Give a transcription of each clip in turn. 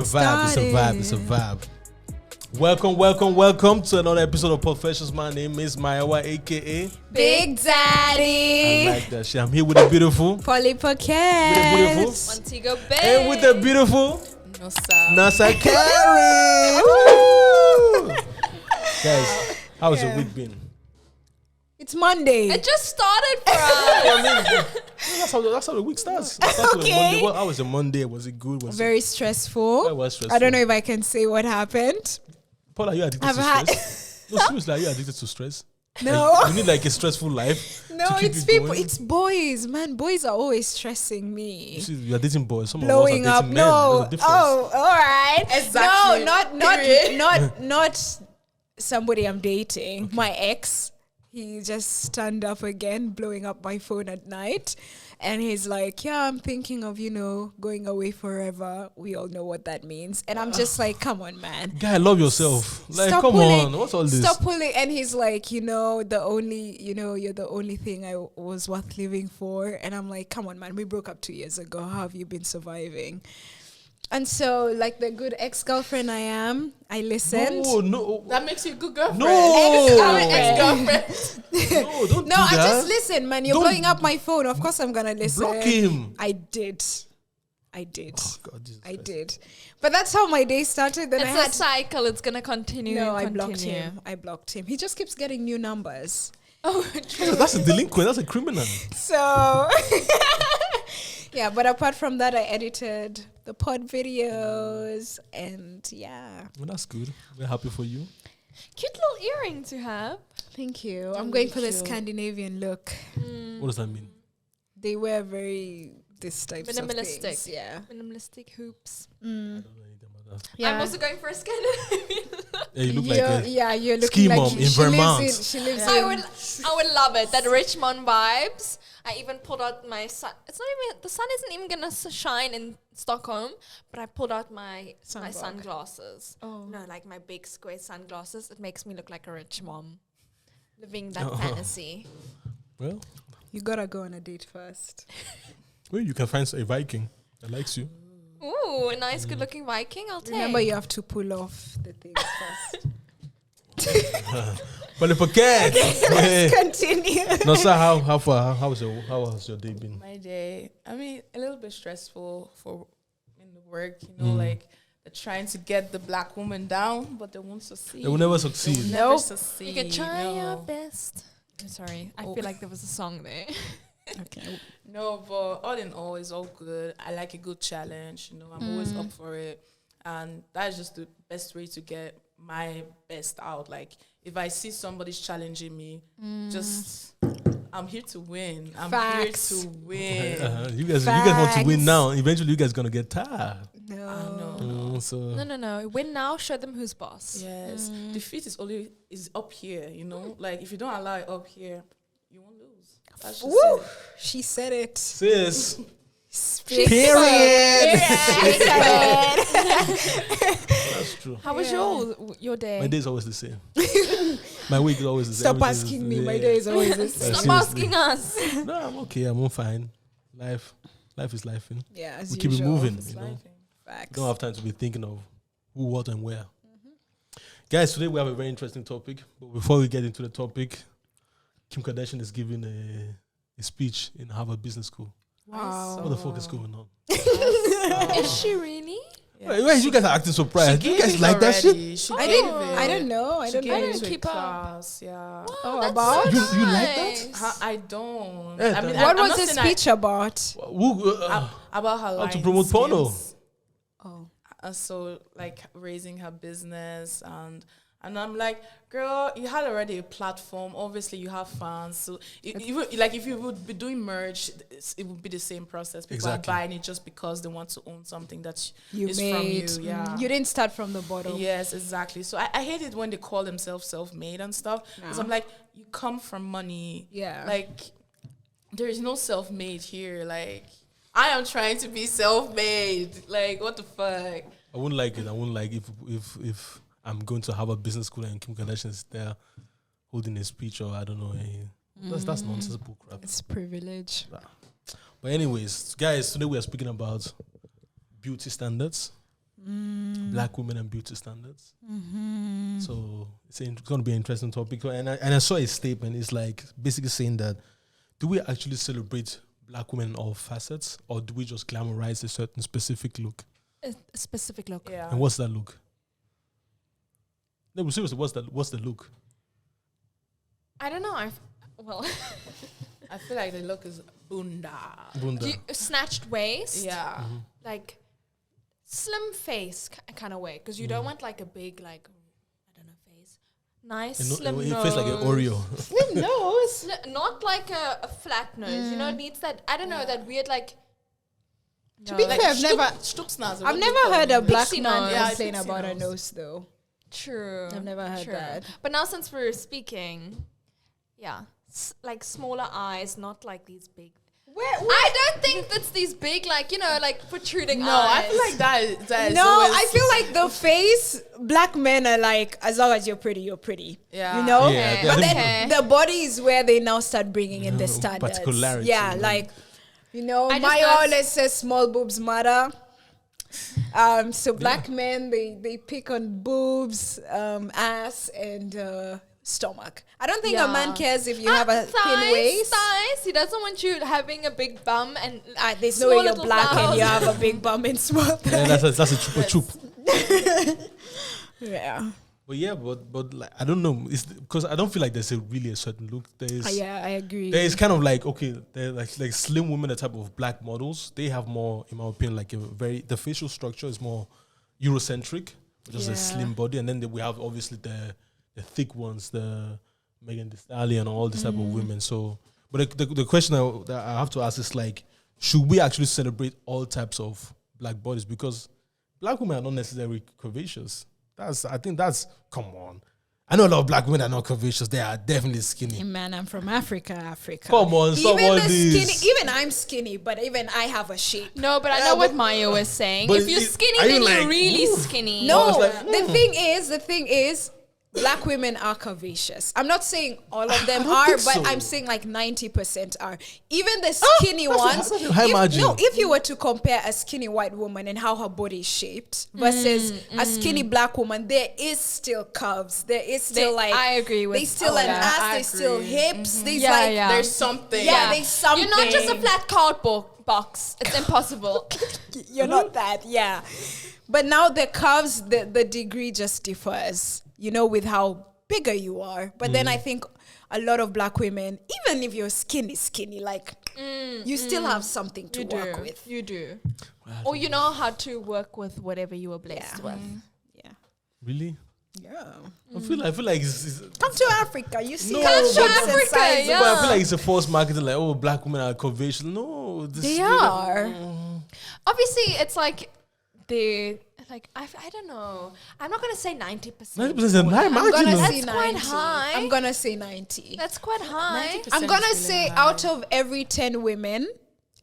vibe. It's a vibe. Welcome to another episode of PODFESSION. My name is Maiwa, aka Big Daddy. I like that shit. I'm here with the beautiful Polypocket. Montego Bay. and with the beautiful Nasa Carey. Guys, how's your week been? It's Monday. It just started for us. That's how the week starts. Okay. How was your Monday? Was it good? Very stressful. It was stressful. I don't know if I can say what happened. Paul, are you addicted to stress? No, seriously, are you addicted to stress? No. Like, you need like a stressful life. No, it's people. Going? It's boys, man. Boys are always stressing me. You see, you're dating boys. Some blowing of us are up. dating men. No. There's a Oh, all right. Exactly. No, not somebody I'm dating. Okay. My ex. He just stand up again, blowing up my phone at night. And he's like, yeah, I'm thinking of, going away forever. We all know what that means. And I'm just like, come on, man. Guy, love yourself. Like, stop come pulling, on. What's all this? Stop pulling. And he's like, you're the only thing I was worth living for. And I'm like, come on, man. We broke up 2 years ago. How have you been surviving? And so, like the good ex-girlfriend I am, I listened. No. That makes you a good girlfriend. No. Ex-girlfriend. No, don't do I that. just listen, man. You're blowing up my phone. Of course I'm going to listen. Block him. I did. Oh, God, Jesus I Christ. did. But that's how my day started. Then It's a cycle. It's going to continue. No, and I blocked him. He just keeps getting new numbers. Oh, true. That's a delinquent. That's a criminal. So, yeah, but apart from that, I edited the pod videos and yeah. Well, that's good. We're happy for you. Cute little earring to have. Thank you. I'm going for the Scandinavian look. What does that mean? They wear this type of Minimalistic. things. Yeah. Minimalistic hoops. I don't know anything about that. Yeah. I'm also going for a Scandinavian look. Yeah, you look like a you're looking ski like mom in Vermont. She lives I in would love it. That Richmond vibes. I even pulled out my sun. It's not even, the sun isn't even gonna shine in Stockholm, but I pulled out my sunglasses. Oh. No, like my big square sunglasses. It makes me look like a rich mom, living that fantasy. Well, You gotta go on a date first. well, you can find a Viking that likes you. Ooh, a nice, good-looking Viking. I'll take. Remember, you have to pull off the things first. Polypocket. Let's continue. No, sir. How was your day been? My day, I mean, a little bit stressful in the work, like they're trying to get the black woman down, but they won't succeed. They will never succeed. They will never succeed. You can try your best. I'm sorry, I feel like there was a song there. Okay. No, but all in all, it's all good. I like a good challenge. I'm always up for it, and that's just the best way to get my best out. Like if I see somebody's challenging me, I'm here to win. Facts. Here to win. You guys want to win now. Eventually, you guys gonna get tired. No. So No. Win now. Show them who's boss. Yes, defeat is up here. Like if you don't allow it up here, you won't lose. That's just Woo! it. She said it. sis. Period. That's true. How was your day? My day is always the same. My week is always the same. Stop asking me. My day is always the same. Stop asking us. No, I'm okay. I'm fine. Life is life. Yeah, as We keep it usual. moving. It's life. Facts. Don't have time to be thinking of who, what, and where. Guys, today we have a very interesting topic. But before we get into the topic, Kim Kardashian is giving a speech in Harvard Business School. Wow. What the fuck is going on? Is she really? Yeah. Why you guys are acting surprised? You guys like that shit? She I gave didn't. it. I don't know. I don't She know. gave it to keep a up. class. Yeah. Oh, That's about? so You like that? nice. I don't. Yeah, I mean, What I'm was not the saying speech about? about her how line to promote porno? skills. Oh. So like raising her business and I'm like, girl, you had already a platform. Obviously, you have fans. So if you would be doing merch, it would be the same process. People are buying it just because they want to own something that You is made. from you. Yeah. You didn't start from the bottom. Yes, exactly. So I hate it when they call themselves self-made and stuff. Because I'm like, you come from money. Yeah. Like, there is no self-made here. Like, I am trying to be self-made. Like, what the fuck? I wouldn't like it. I wouldn't like if I'm going to Harvard Business School and Kim Kardashian is there holding a speech or I don't know. That's nonsensical crap. It's privilege. But anyways, guys, today we are speaking about beauty standards. black women and beauty standards. So it's going to be an interesting topic. And I saw a statement. It's like basically saying that, do we actually celebrate black women in all facets, or do we just glamorize a certain specific look? A specific look. Yeah. And what's that look? No, but seriously, what's the look? I don't know. Well, I feel like the look is bunda. Bunda. Snatched waist. Yeah. Like slim face kind of way, because you don't want like a big like I don't know face. Nice slim It nose. feels like an Oreo. Slim nose. Not like a flat nose. You know, it needs that. I don't know, that weird like. To be fair, I've never heard a black Pixie man nose. Yeah, complain pixie about a nose. nose though. True. I've never heard that. But now since we're speaking, yeah, like smaller eyes, not like these big. I don't think that's these big, like, you know, like protruding No, eyes. I feel like that is No, always, I feel like the face, black men are like, as long as you're pretty, you're pretty. Yeah. You know? Yeah, But I then the body is where they now start bringing in the standards. particularity, Yeah, yeah. like, you know, I just Maya know always says small boobs matter. So black men, they pick on boobs, ass, and stomach. I don't think a man cares if you have a thin waist. Thighs. He doesn't want you having a big bum and There's no way small you're little black and you thighs. have a big bum and small Yeah, thighs. that's a chupa chup. Yeah. But yeah, but like, I don't know. It's because I don't feel like there's really a certain look. Yeah, I agree. There is kind of like, okay, they're like slim women, the type of black models. They have more, in my opinion, like the facial structure is more Eurocentric, just a slim body, and then we have obviously the thick ones, the Megan Thee Stallion, and all this type of women. So, but the question that I have to ask is like, should we actually celebrate all types of black bodies? Because black women are not necessarily curvaceous. I think that's come on. I know a lot of black women are not curvaceous. They are definitely skinny. Man, I'm from Africa. Come on, stop all this. Even I'm skinny, but even I have a shape. No, but I know what Maya was saying. but If you're skinny, are you then like, you're really oof? skinny. No, it's like, the thing is, black women are curvaceous. I'm not saying all of them don't are, think but so. I'm saying like 90% are. Even the skinny ones. that's a high margin. If you were to compare a skinny white woman and how her body is shaped versus a skinny black woman, there is still curves. There is still I agree with they still all an that. ass. I There's still agree. hips. There's Yeah, like yeah. there's something. yeah, there's something. You're not just a flat cardboard box. It's impossible. You're not that, yeah. But now the curves, the degree just differs, you know, with how bigger you are. But then I think a lot of black women, even if you're skinny, like you still have something to work with. You do. Or you know how to work with whatever you were blessed with. Yeah. Really? Yeah. I feel like it's Come to Africa. You see No, how Come to shapes and Africa, sizes. yeah. But I feel like it's a false marketing, like, oh, black women are curvaceous. No, They are. Obviously, it's like I don't know. I'm not gonna say 90%. 90% is a high margin. gonna though. say That's quite 90. high. I'm gonna say 90. That's quite high. 90% I'm gonna is say really high. out of every 10 women,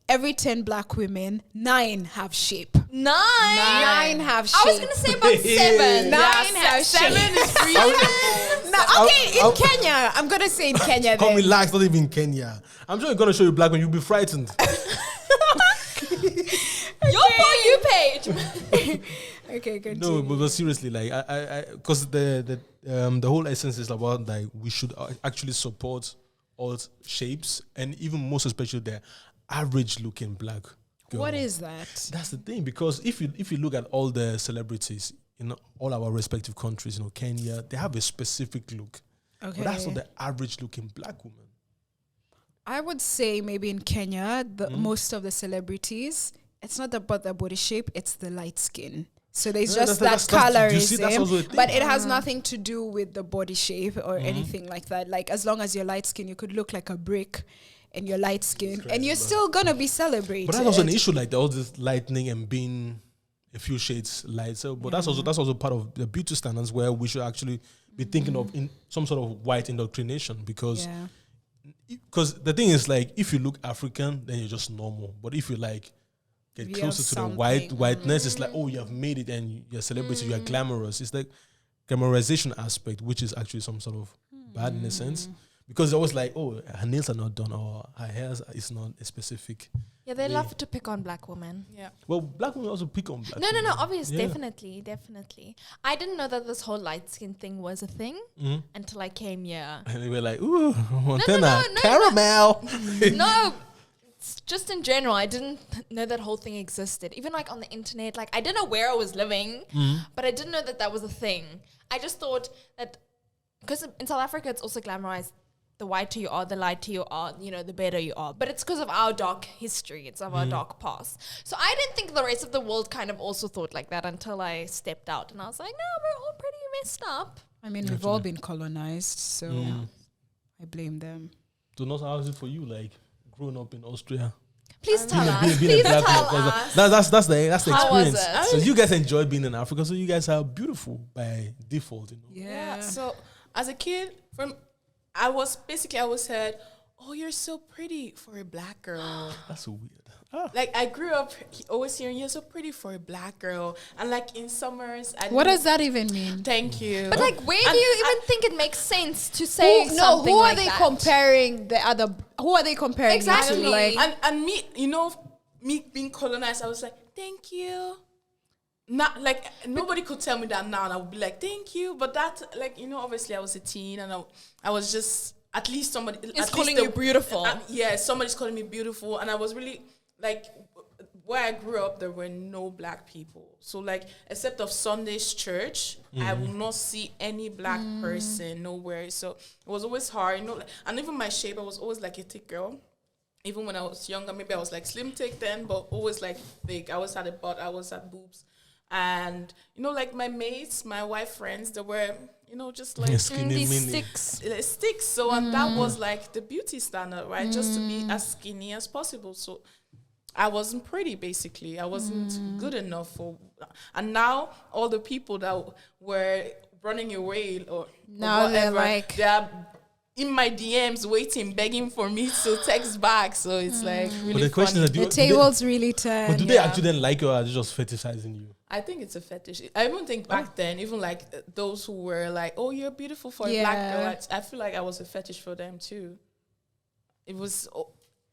every 10 black women, 9 have shape. 9. 9 have shape. I was gonna say about 7. 9 Yeah, have shape. 7 is really No, okay, in Kenya. I'm gonna say in Kenya Come then. relax, not even in Kenya. I'm sure you're gonna show you black when you'll be frightened. Your For You page. Okay, good. No, but seriously, like because the whole essence is about like we should actually support all shapes and even most especially the average looking black girl. What is that? That's the thing, because if you look at all the celebrities in all our respective countries, you know, Kenya, they have a specific look. Okay. But that's not the average looking black woman. I would say maybe in Kenya, most of the celebrities, it's not about the body shape, it's the light skin. So there's Yeah, just that's- that do you see, that's also a colorism, thing. but it has nothing to do with the body shape or anything like that. Like as long as you're light skin, you could look like a brick and you're light skin and you're still gonna be celebrated. But that's also an issue, like all this lightening and being a few shades lighter. But that's also part of the beauty standards where we should actually be thinking of in some sort of white indoctrination, because the thing is, like, if you look African, then you're just normal. But if you like get You closer have to the something. whiteness, it's like, oh, you have made it and you're a celebrity, you're glamorous. It's like glamorization aspect, which is actually some sort of bad in a sense. because it's always like, oh, her nails are not done or her hair is not a specific. Yeah, they love to pick on black women. Yeah. Well, black women also pick on black No, women. obviously, Yeah. definitely. I didn't know that this whole light skin thing was a thing until I came here. And they were like, ooh, Montana, no, caramel. No, it's just in general, I didn't know that whole thing existed. Even like on the internet, like I didn't know where I was living, but I didn't know that that was a thing. I just thought that, because in South Africa, it's also glamorized. The whiter you are, the lighter you are, you know, the better you are. But it's because of our dark history. It's of our dark past. So I didn't think the rest of the world kind of also thought like that until I stepped out. And I was like, no, we're all pretty messed up. I mean, we've all been colonized, so I blame them. So, not how is it for you, like, growing up in Austria? Please tell us. Being a Please black tell man, 'cause us. that's the How was experience. it? So you guys enjoy being in Africa, so you guys are beautiful by default, you know. Yeah. So as a kid, I was said, "Oh, you're so pretty for a black girl." That's so weird. Ah. Like I grew up always hearing, "You're so pretty for a black girl," and like in summers, What does that even mean? Thank you. But like, where do you even think it makes sense to say something who are like they that? comparing the other? Who are they comparing Exactly. it to? Like, and me, you know, me being colonized, I was like, "Thank you." Not like nobody could tell me that now, and I would be like, "Thank you." But that, like, you know, obviously I was a teen, and I was just at least somebody Is calling you beautiful. Yeah, somebody's calling me beautiful, and I was really like, where I grew up, there were no black people. So like, except of Sunday's church, I will not see any black person nowhere. So it was always hard, you know. And even my shape, I was always like a thick girl. Even when I was younger, maybe I was like slim thick then, but always like thick. I always had a butt, I always had boobs. And, you know, like my mates, my white friends, they were, you know, just like Skinny these mini. sticks. sticks. So, and that was like the beauty standard, right? Just to be as skinny as possible. So I wasn't pretty, basically. I wasn't good enough for, and now all the people that were running away or Now they're whatever, like- they're in my DMs waiting, begging for me to text back. So it's like really But the question funny. is, the tables really turn. but do they actually then like you, or are they just fetishizing you? I think it's a fetish. I even think back then, even like those who were like, "Oh, you're beautiful for a black girl," I feel like I was a fetish for them too. It was,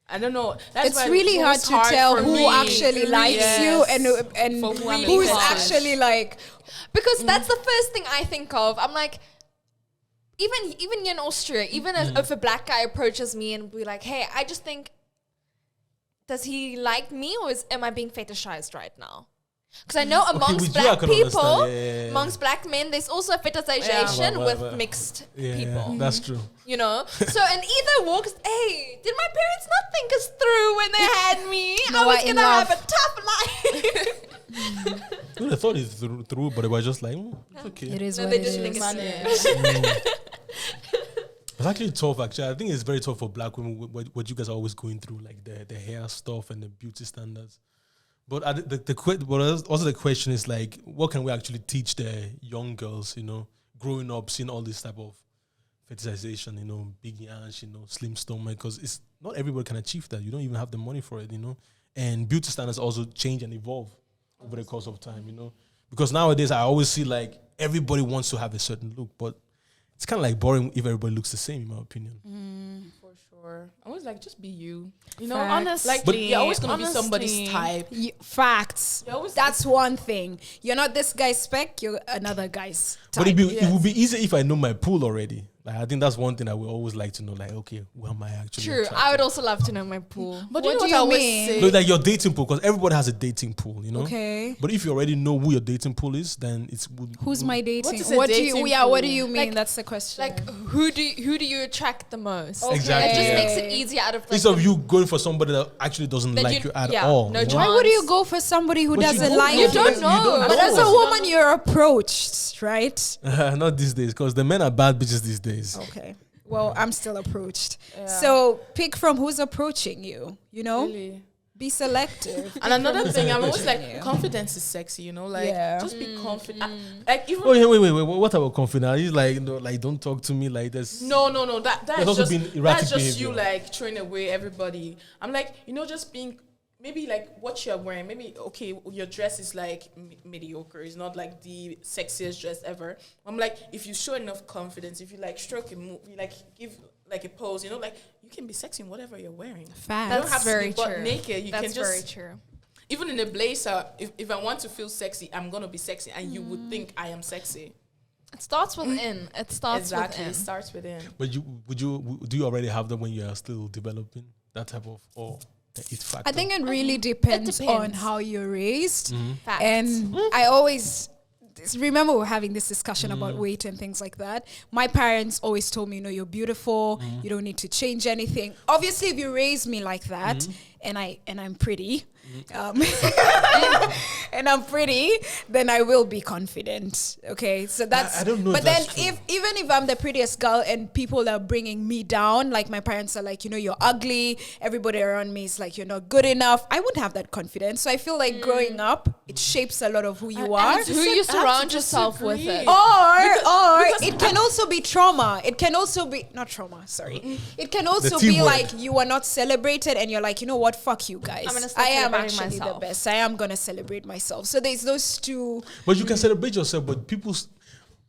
I don't know. That's It's why really it hard was to tell for who me. actually likes you and For who I'm who's a fetish. actually like. Because that's the first thing I think of. I'm like, even in Austria, even if a black guy approaches me and be like, "Hey, I just think, does he like me or am I being fetishized right now?" Because I know amongst with you I black can people, understand. Yeah. amongst black men, there's also a fetishization Yeah. with Well. mixed Yeah, people. that's true. You know? So, and either walks, hey, did my parents not think us through when they had me? No, I was I going to love- have a tough life. Well, they thought it through, but it was just like, it's okay. It is No, what they it didn't think is. it's It's actually tough, actually. I think it's very tough for black women, what you guys are always going through, like the hair stuff and the beauty standards. But also the question is like, what can we actually teach the young girls, you know, growing up, seeing all this type of fetishization, you know, big hands, you know, slim stomach, because it's not everybody can achieve that. You don't even have the money for it, you know. And beauty standards also change and evolve over the course of time, you know. Because nowadays I always see like everybody wants to have a certain look, but it's kind of like boring if everybody looks the same, in my opinion. For sure. I was like, just be you. You know, Facts. Honestly. like, but you're always going to be honestly. somebody's type. Facts. You're always That's one thing. You're not this guy's spec. You're another guy's type. But it would be easier if I know my pool already. Like I think that's one thing I would always like to know. Like, okay, who am I actually? True. attracted? I would also love to know my pool. But What you know do what you I always mean? say? No, like your dating pool, because everybody has a dating pool, you know. Okay. But if you already know who your dating pool is, then it's Who's my dating? is a What do dating you? Yeah. What do pool? you mean? Like- That's the question. Like, who do you attract the most? Okay. Exactly, It just yeah. makes it easier out of like, instead of you going for somebody that actually doesn't That like you- you at yeah, all. no you know? chance. why would you go for somebody who But you doesn't don't like know. you? You don't know. But as a No. woman, you're approached, right? Not these days, because the men are bad bitches these days. Okay. Well, I'm still approached. Yeah. So pick from who's approaching you. You know, Really. be selective. And another thing, I'm always like, Yeah. confidence is sexy, you know, like Yeah. just be confident. Like even Oh yeah, wait. What about confidence? He's like, no, like don't talk to me like this. no, There's that's also just been erratic that's just you behavior. like throwing away everybody. I'm like, you know, just being maybe like what you're wearing, maybe okay, your dress is like mediocre. It's not like the sexiest dress ever. I'm like, if you show enough confidence, if you like stroke a move, you like give like a pose, you know, like you can be sexy in whatever you're wearing. Fact. You don't have very to be butt true. naked. You That's can just very true. even in a blazer. If I want to feel sexy, I'm gonna be sexy, and you would think I am sexy. It starts within. It starts Exactly, it within. starts within. But do you already have them when you are still developing that type of or the it factor? I think it really depends on depends. how you're raised. Facts. And I always remember we're having this discussion about weight and things like that. My parents always told me, you're beautiful. You don't need to change anything. Obviously, if you raise me like that, and I'm pretty, and I'm pretty, then I will be confident. Okay, so that's. I don't know. But If then, that's true. even if I'm the prettiest girl and people are bringing me down, like my parents are like, you're ugly. Everybody around me is like, you're not good enough. I wouldn't have that confidence. So I feel like growing up, it shapes a lot of who you are. It's who you surround yourself with. It. Or it can also be trauma. It can also be not trauma. Sorry. It can also be teamwork. like you are not celebrated, and you're like, you know what? Fuck you guys. I'm gonna start I am celebrating actually myself. the best. I am gonna celebrate myself. So there's those two. But you can celebrate yourself. But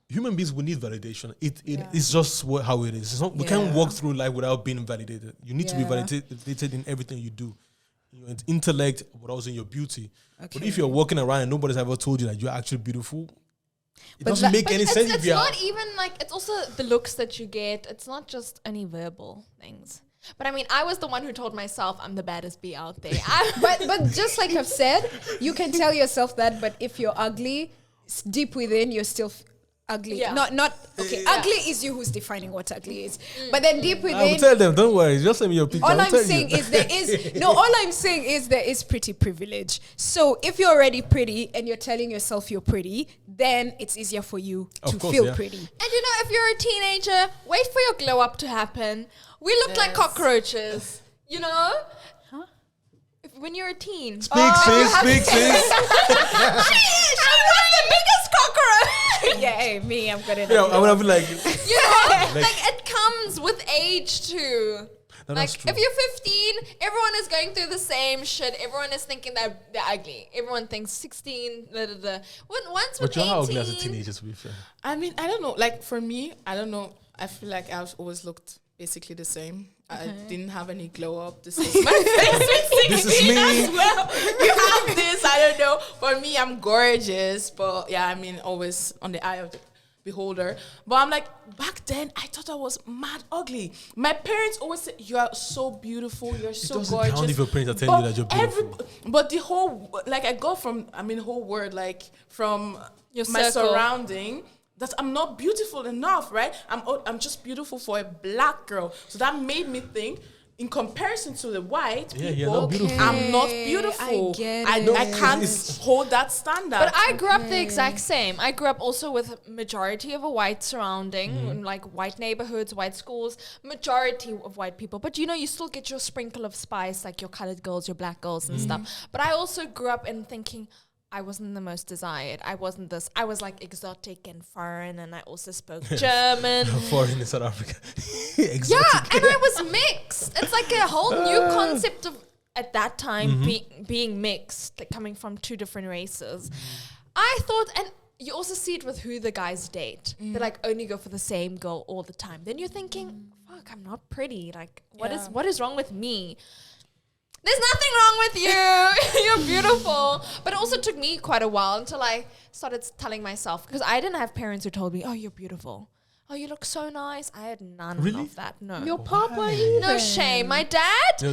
human beings will need validation. It's just how it is. It's not, we can't walk through life without being validated. You need to be validated in everything you do, in your intellect, but also in your beauty. But if you're walking around and nobody's ever told you that you're actually beautiful, it doesn't make any sense. It's if you're not even like, it's also the looks that you get. It's not just any verbal things. But I mean, I was the one who told myself I'm the baddest bee out there. But just like I've said, you can tell yourself that. But if you're ugly, deep within, you're still ugly. Yeah. Not okay. Ugly is you who's defining what ugly is. But then deep I will within, tell them, don't worry, just send me your picture. all I'll I'm tell saying you. is there is pretty privilege. So if you're already pretty and you're telling yourself you're pretty, then it's easier for you Of to course, feel yeah. pretty. And if you're a teenager, wait for your glow up to happen. We look like cockroaches, when you're a teen. Speak, sis. I'm the biggest cockroach. Yeah, hey, me, I'm gonna. I'm gonna be like, Like it comes with age too. No, Like that's true. if you're 15, everyone is going through the same shit. Everyone is thinking that they're ugly. Everyone thinks 16. Once But with you're 18, how ugly as a teenager, to be fair. I mean, I don't know. Like for me, I don't know. I feel like I've always looked basically the same. I didn't have any glow up. This is my face. This is me. As well. You have this. I don't know. For me, I'm gorgeous, but yeah, I mean, always on the eye of the beholder. But I'm like, back then, I thought I was mad ugly. My parents always said, "You are so beautiful. You're so doesn't gorgeous." count if your parents are telling you that you're beautiful. But the whole, like, I got from, whole word, like, from Your my circle. surrounding. That I'm not beautiful enough, right? I'm just beautiful for a black girl. So that made me think, in comparison to the white Yeah, people, you're not beautiful. I'm not beautiful. I get I it. can't hold that standard. But I grew up the exact same. I grew up also with a majority of a white surrounding, like white neighborhoods, white schools, majority of white people. But you still get your sprinkle of spice, like your colored girls, your black girls and stuff. But I also grew up in thinking I wasn't the most desired. I wasn't this. I was like exotic and foreign, and I also spoke German. Foreign in South Africa. Yeah, Exotic. and I was mixed. It's like a whole new concept of, at that time, being mixed, like coming from two different races. I thought, and you also see it with who the guys date. They like only go for the same girl all the time. Then you're thinking, fuck, I'm not pretty. Like, what is wrong with me? There's nothing wrong with you. You're beautiful. But it also took me quite a while until I started telling myself, because I didn't have parents who told me, oh, you're beautiful. Oh, you look so nice. I had none Really? of that. No. Your papa either. No shame. My dad, Yeah.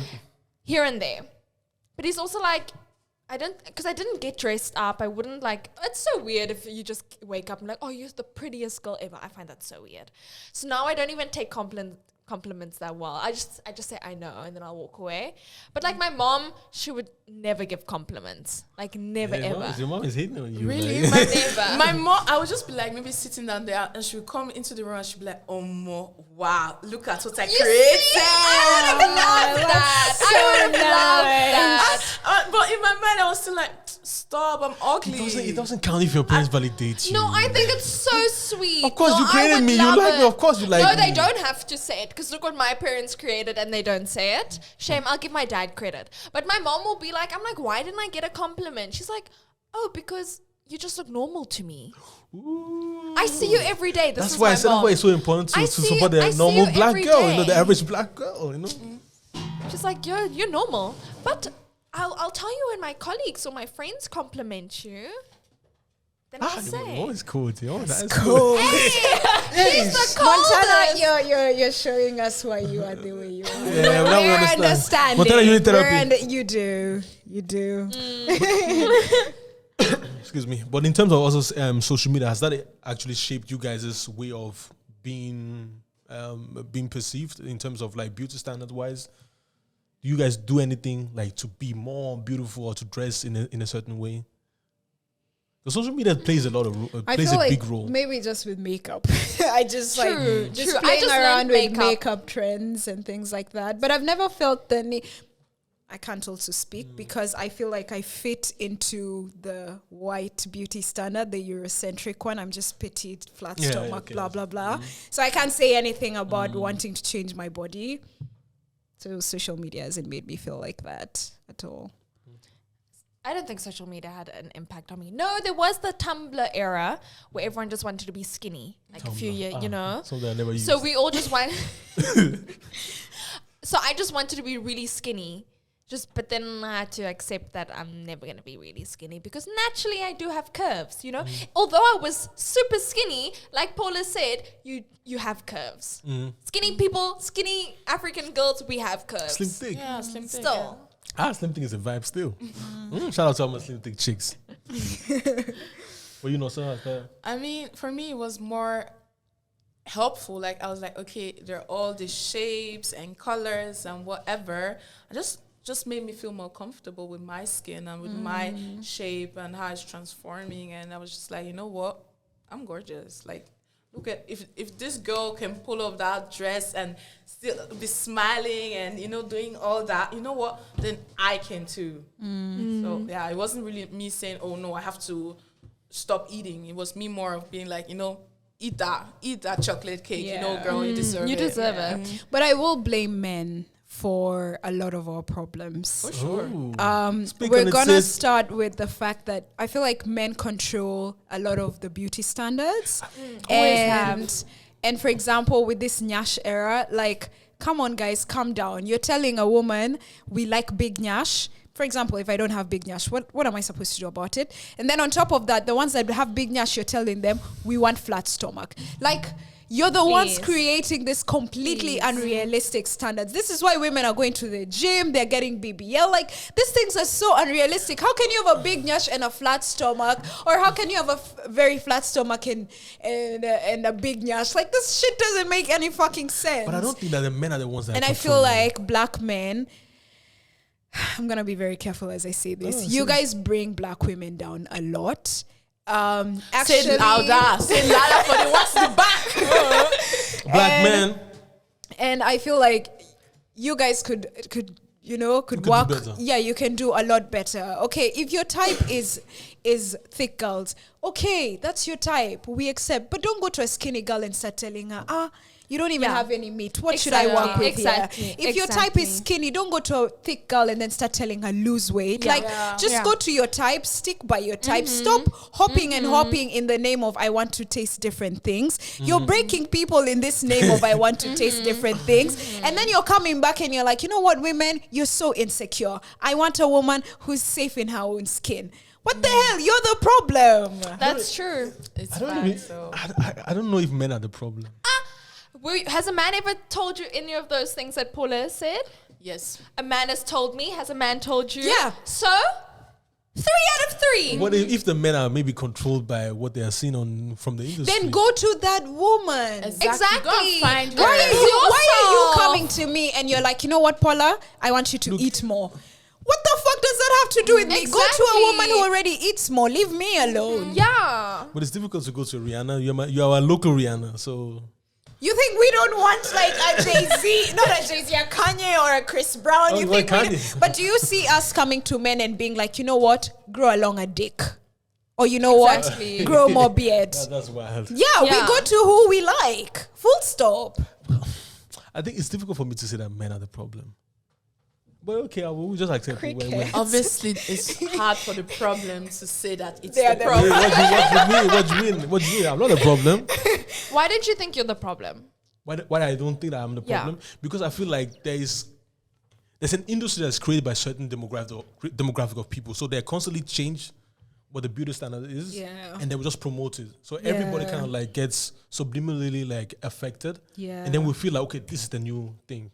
here and there. But he's also like, because I didn't get dressed up. I wouldn't like, it's so weird if you just wake up and like, oh, you're the prettiest girl ever. I find that so weird. So now I don't even take compliments that well. I just say I know, and then I'll walk away. But like my mom, she would never give compliments. Like never ever. Your mom is hating on you. Really? Like. Never. My mom, I would just be like, maybe sitting down there, and she would come into the room and she'd be like, oh, wow, look at what I You created. see? I would have loved that. I would have loved that. But in my mind, I was still like, stop, I'm ugly. It doesn't count if your parents validate you. No, I think it's so sweet. Of course, No, you I created would me. You love like me. it. Of course, you like No, me. they don't have to say it because look what my parents created and they don't say it. Shame, I'll give my dad credit. But my mom will be like, I'm like, why didn't I get a compliment? She's like, oh, because you just look normal to me. Ooh. I see you every day. This That's is why my I said mom. why it's so important I to see- support I the see normal you black every girl, you know, the day. average black girl, you know. She's like, you're normal. But I'll tell you when my colleagues or my friends compliment you, then I'll say. Oh, it's cool, Theo. That's Cool. Hey, she's the Montana, coldest. you're showing us why you are the way you are. Yeah, now we We're understand. understanding. Montana, you need therapy. You do. Excuse me. But in terms of also social media, has that actually shaped you guys' way of being perceived in terms of like beauty standard wise? Do you guys do anything like to be more beautiful or to dress in a certain way? The social media plays a lot of I plays feel a like big role. maybe just with makeup. I just True, like just true. I playing just around learned with makeup. makeup trends and things like that. But I've never felt the need. I can't also speak because I feel like I fit into the white beauty standard, the Eurocentric one. I'm just petite, flat Yeah, stomach, okay. blah, blah, blah. So I can't say anything about wanting to change my body. So social media hasn't made me feel like that at all. I don't think social media had an impact on me. No, there was the Tumblr era where everyone just wanted to be skinny, like a few years, you know. Something I never used. So we all just want. So I just wanted to be really skinny. But then I had to accept that I'm never going to be really skinny because naturally I do have curves, you know. Although I was super skinny, like Paula said, you have curves. Skinny people, skinny African girls, we have curves. Slim thick. Yeah, slim thing. Still. Slim thing is a vibe still. Shout out to all my slim thick chicks. Well, you know, so I mean, for me, it was more helpful. Like, I was like, okay, there are all these shapes and colors and whatever. I just made me feel more comfortable with my skin and with my shape and how it's transforming. And I was just like, you know what? I'm gorgeous. Like, look at if this girl can pull off that dress and still be smiling and, you know, doing all that, you know what? Then I can too. So, yeah, it wasn't really me saying, oh, no, I have to stop eating. It was me more of being like, you know, eat that chocolate cake. You know, Yeah. girl, you deserve it. You deserve Yeah. it. But I will blame men for a lot of our problems. For sure. Speak We're on it, gonna sis. start with the fact that I feel like men control a lot of the beauty standards, and for example, with this Nyash era, like, come on, guys, calm down. You're telling a woman we like big Nyash. For example, if I don't have big Nyash, what am I supposed to do about it? And then on top of that, the ones that have big Nyash, you're telling them we want flat stomach. Like, you're the ones Please. creating this completely unrealistic standards. This is why women are going to the gym, they're getting BBL. Like, these things are so unrealistic. How can you have a big Nyash and a flat stomach? Or how can you have a very flat stomach and a big Nyash? Like, this shit doesn't make any fucking sense. But I don't think that the men are the ones that And I feel like black men, I'm gonna be very careful as I say this. You guys bring black women down a lot. Actually, Say it louder. Say it louder for the what's the back. black men. And I feel like you guys could do work. better. Yeah, you can do a lot better. Okay, if your type is thick girls, okay, that's your type. We accept, but don't go to a skinny girl and start telling her, you don't even Yeah. have any meat. What should I work with Exactly. here? If your type is skinny, don't go to a thick girl and then start telling her lose weight. Yeah. Like, just Yeah. go to your type, stick by your type. Stop hopping and hopping in the name of I want to taste different things. You're breaking people in this name of I want to taste different things. And then you're coming back and you're like, you know what, women, you're so insecure. I want a woman who's safe in her own skin. What the hell? You're the problem. That's true. It's I don't fine, even. so. I don't know if men are the problem. Has a man ever told you any of those things that Paula said? Yes. A man has told me. Has a man told you? Yeah. So, 3 out of 3. What if the men are maybe controlled by what they are seeing from the industry? Then go to that woman. Exactly. Go and find Go her. Why are It's you yourself. coming to me and you're like, you know what, Paula? I want you to eat more. What the fuck does that have to do with me? Go to a Exactly. woman who already eats more. Leave me alone. Yeah. But it's difficult to go to Rihanna. You're our local Rihanna, so You think we don't want like a Jay-Z, not a Jay-Z, a Kanye or a Chris Brown? Oh, You like think Kanye. but do you see us coming to men and being like, you know what? Grow along a dick. Or you know Exactly. what? Grow more beard. That's wild. Yeah, we Yeah. go to who we like. Full stop. I think it's difficult for me to say that men are the problem. But okay, I will just accept it. Cricket. Obviously, it's hard for the problem to say that it's They are the the problem. What do you mean? What do you mean? I'm not a problem. Why did you think you're the problem? Why I don't think that I'm the Yeah. problem? Because I feel like there's an industry that's created by certain demographic of people. So they constantly change what the beauty standard is, Yeah. and they will just promote it. So everybody Yeah. kind of like gets subliminally like affected, Yeah. and then we feel like, okay, this is the new thing.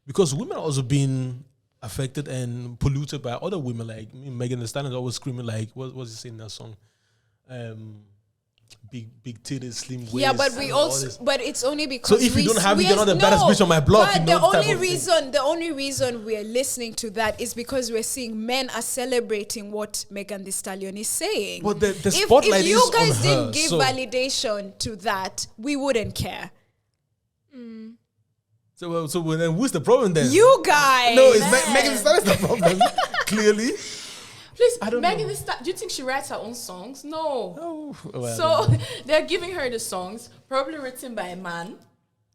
Because women are also being affected and polluted by other women, like Megan Thee Stallion is always screaming like, what was he saying in that song? Big titties, slim waist. Yeah, but we and all also, this. but it's only because So if you don't have it, you're not the baddest bitch on my block. But you the know, type only of thing. the only reason we're listening to that is because we're seeing men are celebrating what Megan Thee Stallion is saying. But the if spotlight you is guys on didn't her, give so- validation to that, we wouldn't care. So then who's the problem then? You guys. No, it's Megan Thee Stallion's the problem. Clearly. Please, I don't know. Megan Thee Stallion, do you think she writes her own songs? No. Oh, well, So they're giving her the songs, probably written by a man.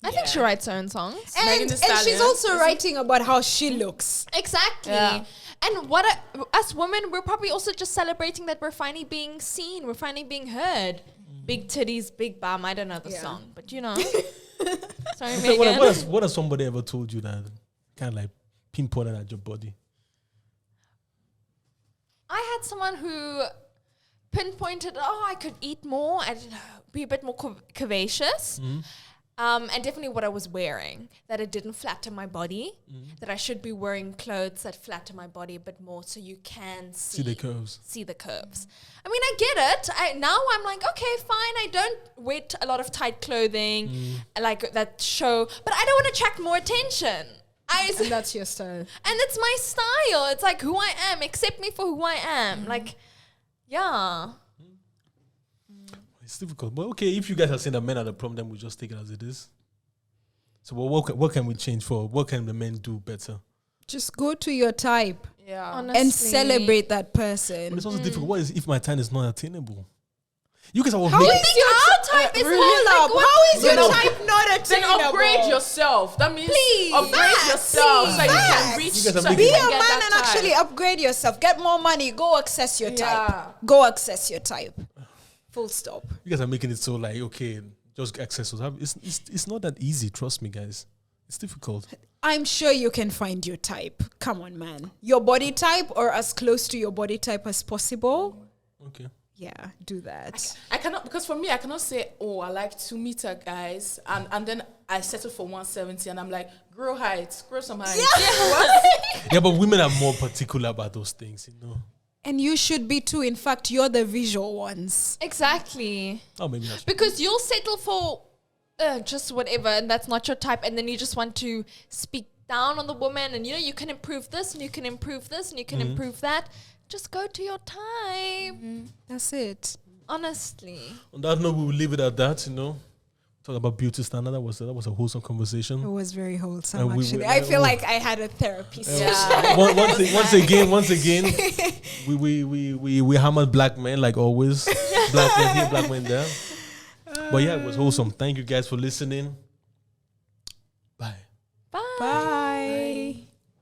I think she writes her own songs. Megan Thee And she's Stallion. also writing about how she looks. Exactly. Yeah. And as women, we're probably also just celebrating that we're finally being seen, we're finally being heard. Big titties, big bum. I don't know the Yeah. song, but you know. Sorry, So Megan. what has somebody ever told you that kind of like pinpointed at your body? I had someone who pinpointed, I could eat more, I don't know, be a bit more curvaceous. And definitely what I was wearing, that it didn't flatter my body, that I should be wearing clothes that flatter my body a bit more so you can See the curves. see the curves. I mean, I get it. Now I'm like, okay, fine. I don't wear a lot of tight clothing like that show, but I don't want to attract more attention. And that's your style. And it's my style. It's like who I am. Accept me for who I am. Like, yeah. It's difficult. But okay, if you guys are saying that men are the problem, then we just take it as it is. So what can we change for? What can the men do better? Just go to your type Yeah. Honestly. and celebrate that But person. it's also difficult. What is if my time is not attainable? You guys are How making- is your type is Hold more up. like what- How is your No, no. type not Then attainable? upgrade yourself. That means Please. upgrade Facts. yourself so you can Facts. reach. You guys are so making- you Be can a get man that and type. actually upgrade yourself. Get more money. Go access your type. Yeah. Go access your type. Full stop. You guys are making it so like, okay, just access those. It's not that easy. Trust me, guys. It's difficult. I'm sure you can find your type. Come on, man. Your body type or as close to your body type as possible. Okay. Yeah, do that. I cannot, because for me, I cannot say, oh, I like 2-meter guys, and then I settle for 170, and I'm like, grow height, grow some height. Yeah, but women are more particular about those things, you know. And you should be too. In fact, you're the visual ones. Exactly. Oh, maybe that's Because you'll settle for just whatever, and that's not your type, and then you just want to speak down on the woman, and you can improve this, and you can improve this, and you can improve that. Just go to your type. That's it. Honestly. On that note, we will leave it at that, you know. Talk about beauty standard. That was a wholesome It conversation. was very wholesome, And we actually. will- I feel like I had a therapy session. Yeah. Once again, we hammered black men like always. Black men here, black men there. But yeah, it was wholesome. Thank you guys for listening.